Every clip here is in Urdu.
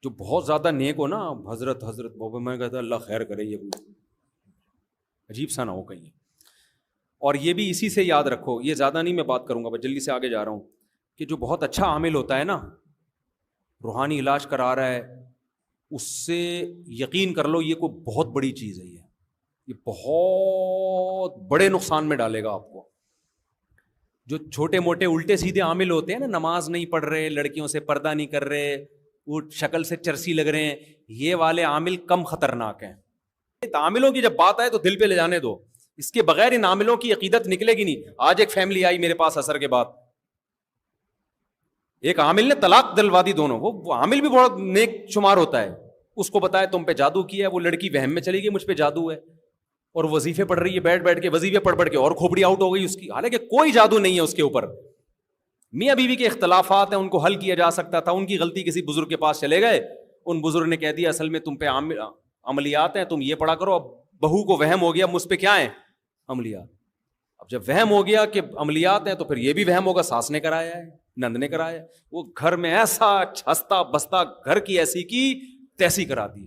جو بہت زیادہ نیک ہو نا، حضرت بابا، میں کہتا اللہ خیر کرے، یہ عجیب سا نہ ہو کہیں. اور یہ بھی اسی سے یاد رکھو، یہ زیادہ نہیں میں بات کروں گا، بس جلدی سے آگے جا رہا ہوں، کہ جو بہت اچھا عامل ہوتا ہے نا، روحانی علاج کرا رہا ہے، اس سے یقین کر لو یہ کوئی بہت بڑی چیز ہے، یہ بہت بڑے نقصان میں ڈالے گا آپ کو. جو چھوٹے موٹے الٹے سیدھے عامل ہوتے ہیں نا، نماز نہیں پڑھ رہے، لڑکیوں سے پردہ نہیں کر رہے، وہ شکل سے چرسی لگ رہے ہیں، یہ والے عامل کم خطرناک ہیں. عاملوں کی جب بات آئے تو دل پہ لے جانے دو، اس کے بغیر ان عاملوں کی عقیدت نکلے گی نہیں. آج ایک فیملی آئی میرے پاس عصر کے بعد، ایک عامل نے طلاق دلوا دی دونوں. وہ عامل بھی بہت نیک شمار ہوتا ہے، اس کو بتایا تم پہ جادو کیا ہے، وہ لڑکی وہم میں چلی گئی مجھ پہ جادو ہے، اور وظیفے پڑھ رہی ہے، بیٹھ کے وظیفے پڑھ کے اور کھوپڑی آؤٹ ہو گئی اس کی، حالانکہ کوئی جادو نہیں ہے اس کے اوپر. میاں بیوی کے اختلافات ہیں، ان کو حل کیا جا سکتا تھا. ان کی غلطی کسی بزرگ کے پاس چلے گئے، ان بزرگ نے کہہ دیا اصل میں تم پہ عملیات ہیں، تم یہ پڑھا کرو. اب بہو کو وہم ہو گیا مجھ پہ کیا ہے، عملیات. اب جب وہم ہو گیا کہ عملیات ہیں تو پھر یہ بھی وہم ہوگا ساس نے کرایا ہے، نند نے کرایا ہے. وہ گھر میں ایسا چھستا بستا، گھر کی ایسی کی تیسی کرا دی.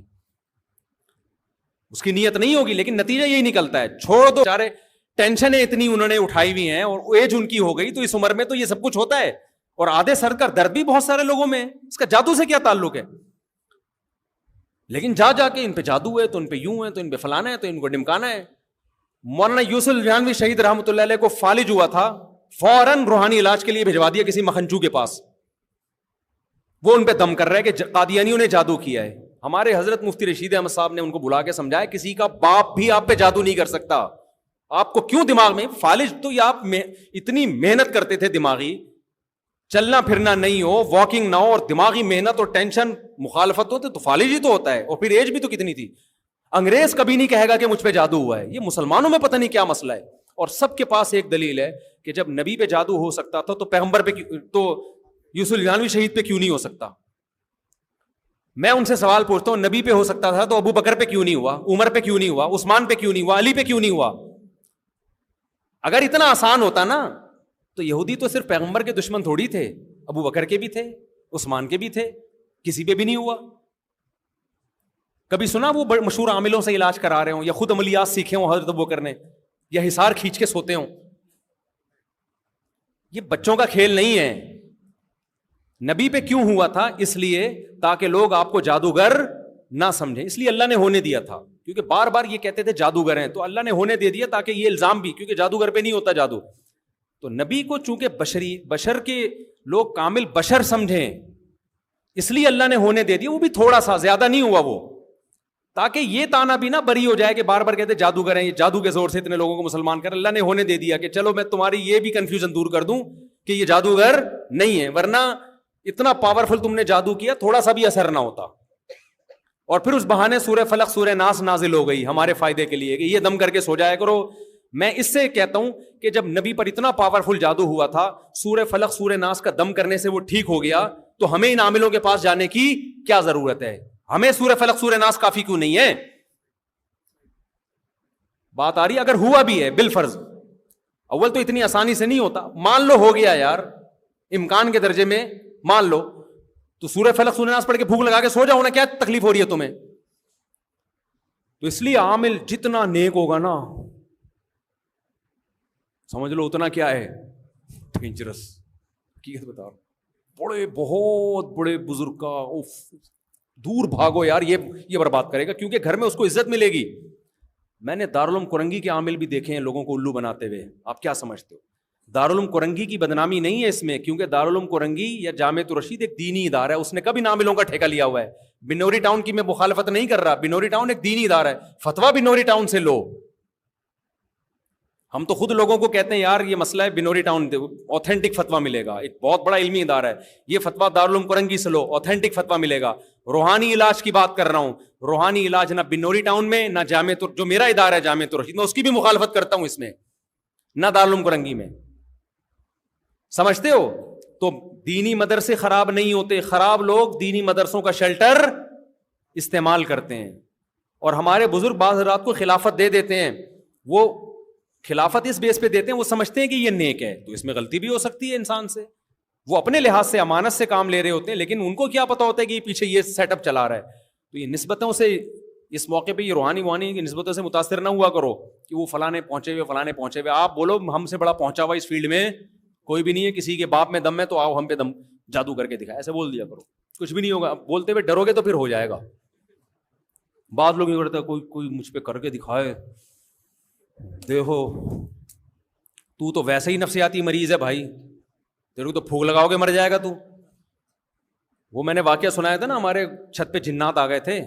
اس کی نیت نہیں ہوگی لیکن نتیجہ یہی نکلتا ہے. چھوڑ دو بیچارے، ٹینشنیں اتنی انہوں نے اٹھائی ہوئی ہیں، اور ایج ان کی ہو گئی، تو اس عمر میں تو یہ سب کچھ ہوتا ہے. اور آدھے سر کا درد بھی بہت سارے لوگوں میں ہے، اس کا جادو سے کیا تعلق ہے؟ لیکن جا کے ان پہ جادو ہے، تو ان پہ یوں ہے، تو ان پہ فلانا ہے، تو ان کو ڈمکانا ہے. مولانا یوسف الجہانوی شہید رحمۃ اللہ علیہ کو فالج ہوا تھا، فوراً روحانی علاج کے لیے بھجوا دیا کسی مکھنچو کے پاس. وہ ان پہ دم کر رہا ہے کہ قادیانیوں نے جادو کیا ہے. ہمارے حضرت مفتی رشید احمد صاحب نے ان کو بلا کے سمجھایا کسی کا باپ بھی آپ پہ جادو نہیں کر سکتا. آپ کو کیوں دماغ میں فالج؟ تو یہ آپ اتنی محنت کرتے تھے دماغی، چلنا پھرنا نہیں ہو، واکنگ نہ ہو، اور دماغی محنت اور ٹینشن مخالفت ہوتے تو فالج ہی تو ہوتا ہے. اور پھر ایج بھی تو کتنی تھی. انگریز کبھی نہیں کہے گا کہ مجھ پہ جادو ہوا ہے. یہ مسلمانوں میں پتہ نہیں کیا مسئلہ ہے. اور سب کے پاس ایک دلیل ہے کہ جب نبی پہ جادو ہو سکتا تھا تو پیغمبر پہ، تو یوسف الجہانوی شہید پہ کیوں نہیں ہو سکتا؟ میں ان سے سوال پوچھتا ہوں، نبی پہ ہو سکتا تھا تو ابو بکر پہ کیوں نہیں ہوا، عمر پہ کیوں نہیں ہوا، عثمان پہ کیوں نہیں ہوا، علی پہ کیوں نہیں ہوا؟ اگر اتنا آسان ہوتا نا تو یہودی تو صرف پیغمبر کے دشمن تھوڑی تھے، ابو بکر کے بھی تھے، عثمان کے بھی تھے، کسی پہ بھی نہیں ہوا. کبھی سنا وہ مشہور عاملوں سے علاج کرا رہے ہوں، یا خود عملیات سیکھے ہوں حضرت ابو بکر نے، یا حصار کھینچ کے سوتے ہوں؟ یہ بچوں کا کھیل نہیں ہے. نبی پہ کیوں ہوا تھا؟ اس لیے تاکہ لوگ آپ کو جادوگر نہ سمجھیں. اس لیے اللہ نے ہونے دیا تھا، کیونکہ بار بار یہ کہتے تھے جادوگر ہیں، تو اللہ نے ہونے دے دیا تاکہ یہ الزام بھی، کیونکہ جادوگر پہ نہیں ہوتا جادو. تو نبی کو چونکہ بشر کے لوگ کامل بشر سمجھیں، اس لیے اللہ نے ہونے دے دیا. وہ بھی تھوڑا سا، زیادہ نہیں ہوا وہ، تاکہ یہ تانا بھی نہ بری ہو جائے کہ بار بار کہتے جادوگر ہیں، یہ جادو کے زور سے اتنے لوگوں کو مسلمان کر. اللہ نے ہونے دے دیا کہ چلو میں تمہاری یہ بھی کنفیوژن دور کر دوں کہ یہ جادوگر نہیں ہے، ورنہ اتنا پاورفل تم نے جادو کیا، تھوڑا سا بھی اثر نہ ہوتا. اور پھر اس بہانے سورہ فلق سورہ ناس نازل ہو گئی ہمارے فائدے کے لیے کہ یہ دم کر کے سو جایا کرو. میں اس سے کہتا ہوں کہ جب نبی پر اتنا پاورفل جادو ہوا تھا، سورہ فلق سورہ ناس کا دم کرنے سے وہ ٹھیک ہو گیا، تو ہمیں ان عاملوں کے پاس جانے کی کیا ضرورت ہے؟ ہمیں سورہ فلق سورہ ناس کافی کیوں نہیں ہے؟ بات آ رہی ہے؟ اگر ہوا بھی ہے بالفرض، اول تو اتنی آسانی سے نہیں ہوتا. مان لو ہو گیا یار، امکان کے درجے میں مان لو، تو سورہ فلق سورہ ناس پڑھ کے بھوک لگا کے سو جاؤ نا، کیا تکلیف ہو رہی ہے تمہیں؟ تو اس لیے عامل جتنا نیک ہوگا نا، سمجھ لو اتنا کیا ہے، ڈینجرس. حقیقت بتا رہا ہوں، بڑے بہت بڑے بزرگ کا دور بھاگو یار، یہ برباد کرے گا، کیونکہ گھر میں اس کو عزت ملے گی. میں نے دارالعلوم کرنگی کے عامل بھی دیکھے ہیں لوگوں کو الو بناتے ہوئے. آپ کیا سمجھتے ہو؟ دارالعلوم کرنگی کی بدنامی نہیں ہے اس میں، کیونکہ دارالعلوم کرنگی یا جامعۃ الرشید ایک دینی ادارہ ہے، اس نے کبھی عاملوں کا ٹھیکہ لیا ہوا ہے. بنوری ٹاؤن کی میں مخالفت نہیں کر رہا، بنوری ٹاؤن ایک دینی ادارہ ہے، فتویٰ بنوری ٹاؤن سے لو. ہم تو خود لوگوں کو کہتے ہیں یار یہ مسئلہ ہے بنوری ٹاؤن، اوتھینٹک فتویٰ ملے گا، ایک بہت بڑا علمی ادارہ ہے، یہ فتویٰ دارالعلوم کرنگی سے لو، اوتھینٹک فتویٰ ملے گا. روحانی علاج کی بات کر رہا ہوں، روحانی علاج نہ بنوری ٹاؤن میں، نہ جامعۃ، جو میرا ادارہ ہے جامعۃ الرشید، میں اس کی بھی مخالفت کرتا ہوں اس میں، نہ دارالعلوم کرنگی میں. سمجھتے ہو؟ تو دینی مدرسے خراب نہیں ہوتے، خراب لوگ دینی مدرسوں کا شیلٹر استعمال کرتے ہیں. اور ہمارے بزرگ بعض رات کو خلافت دے دیتے ہیں، وہ خلافت اس بیس پہ دیتے ہیں، وہ سمجھتے ہیں کہ یہ نیک ہے، تو اس میں غلطی بھی ہو سکتی ہے انسان سے. وہ اپنے لحاظ سے امانت سے کام لے رہے ہوتے ہیں, لیکن ان کو کیا پتا ہوتا ہے کہ پیچھے یہ سیٹ اپ چلا رہا ہے. تو یہ نسبتوں سے اس موقع پہ یہ روحانی وانی کی نسبتوں سے متاثر نہ ہوا کرو کہ وہ فلانے پہنچے ہوئے. آپ بولو ہم سے بڑا پہنچا ہوا اس فیلڈ میں کوئی بھی نہیں ہے, کسی کے باپ میں دم ہے تو آؤ ہم پہ دم جادو کر کے دکھائے, ایسے بول دیا کرو, کچھ بھی نہیں ہوگا. بولتے ہوئے ڈرو گے تو پھر ہو جائے گا. بعض لوگ یہ کرتے ہیں کوئی مجھ پہ کر کے دکھائے, دیکھو تو ویسے ہی نفسیاتی مریض ہے بھائی, تیرے کو تو پھونک لگاؤ گے مر جائے گا تو. وہ میں نے واقعہ سنایا تھا نا, ہمارے چھت پہ جنات آ گئے تھے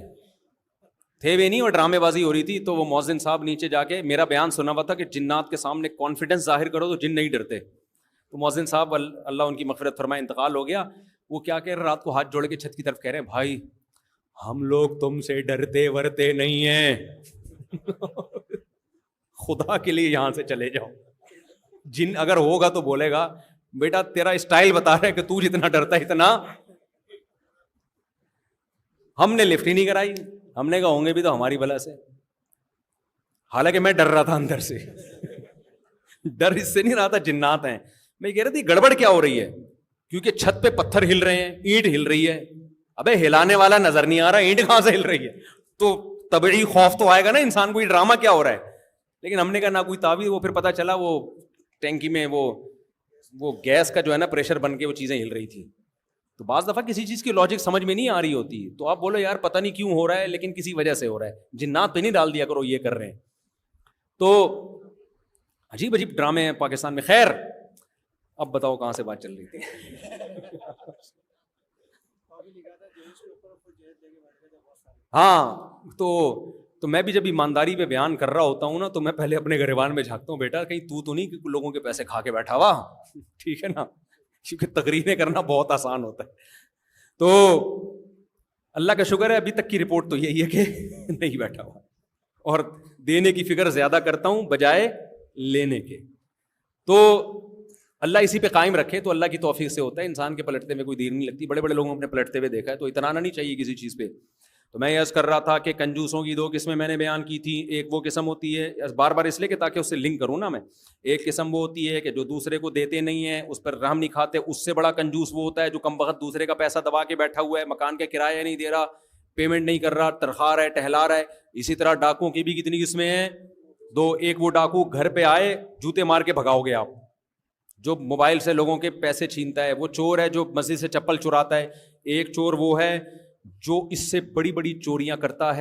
وہ نہیں, اور ڈرامے بازی ہو رہی تھی. تو وہ مؤذن صاحب نیچے جا کے میرا بیان سنا ہوا تھا کہ جنات کے سامنے کانفیڈنس ظاہر کرو تو جن نہیں ڈرتے. تو مؤذن صاحب اللہ ان کی مغفرت فرمائے انتقال ہو گیا. وہ کیا کہہ رہے, رات کو ہاتھ جوڑ کے چھت کی طرف کہہ رہے ہیں بھائی ہم لوگ تم سے ڈرتے ورتے نہیں ہیں, خدا کے لیے یہاں سے چلے جاؤ. جن اگر ہوگا تو بولے گا بیٹا تیرا اسٹائل بتا رہا ہے کہ تو جتنا ڈرتا ہے اتنا. ہم نے لفٹ ہی نہیں کرائی, ہم نے کہا ہوں گے بھی تو ہماری بلا سے. حالانکہ میں ڈر رہا تھا اندر سے, ڈر اس سے نہیں رہا تھا جنات ہیں. میں کہہ رہا تھی گڑبڑ کیا ہو رہی ہے, کیونکہ چھت پہ پتھر ہل رہے ہیں, اینٹ ہل رہی ہے. ابے ہلانے والا نظر نہیں آ رہا, اینٹ کہاں سے ہل رہی ہے, تو طبعی خوف تو آئے گا نا انسان کو, یہ ڈرامہ کیا ہو رہا ہے. لیکن ہم نے کہا نہ کوئی تعویذ. وہ پھر پتا چلا وہ ٹینکی میں وہ گیس کا جو ہے نا پریشر بن کے وہ چیزیں ہل رہی تھی. تو بعض دفعہ کسی چیز کی لاجک سمجھ میں نہیں آ رہی ہوتی, تو آپ بولو یار پتہ نہیں کیوں ہو رہا ہے, لیکن کسی وجہ سے ہو رہا ہے. جنات پہ نہیں ڈال دیا کرو یہ کر رہے ہیں. تو عجیب عجیب ڈرامے ہیں پاکستان میں. خیر اب بتاؤ کہاں سے بات چل رہی تھی. ہاں تو میں بھی جب ایمانداری پہ بیان کر رہا ہوتا ہوں نا, تو میں پہلے اپنے گریبان میں جھانکتا ہوں, بیٹا کہیں تو نہیں کہ لوگوں کے پیسے کھا کے بیٹھا ہوا, ٹھیک ہے نا, کیونکہ تقریریں کرنا بہت آسان ہوتا ہے. تو اللہ کا شکر ہے ابھی تک کی رپورٹ تو یہی ہے کہ نہیں بیٹھا ہوا, اور دینے کی فکر زیادہ کرتا ہوں بجائے لینے کے. تو اللہ اسی پہ قائم رکھے, تو اللہ کی توفیق سے ہوتا ہے. انسان کے پلٹتے میں کوئی دیر نہیں لگتی. بڑے بڑے لوگوں نے پلٹتے ہوئے دیکھا ہے, تو اترانا نہیں چاہیے کسی چیز پہ. تو میں عرض کر رہا تھا کہ کنجوسوں کی 2 قسمیں میں نے بیان کی تھی. ایک وہ قسم ہوتی ہے, بار بار اس لیے کہ تاکہ اس سے لنک کروں نا میں, ایک قسم وہ ہوتی ہے کہ جو دوسرے کو دیتے نہیں ہیں, اس پر رحم نہیں کھاتے. اس سے بڑا کنجوس وہ ہوتا ہے جو کم وقت دوسرے کا پیسہ دبا کے بیٹھا ہوا ہے, مکان کا کرایہ نہیں دے رہا, پیمنٹ نہیں کر رہا, ترخا رہا ہے, ٹہلا رہا ہے. اسی طرح ڈاکوؤں کی بھی کتنی قسمیں ہیں, 2. ایک وہ ڈاکو گھر پہ آئے جوتے مار کے بھگاؤ گے آپ, جو موبائل سے لوگوں کے پیسے چھینتا ہے, وہ چور ہے جو مسجد سے چپل چراتا ہے. ایک چور وہ ہے جو اس سے بڑی بڑی چوریاں کرتا ہے.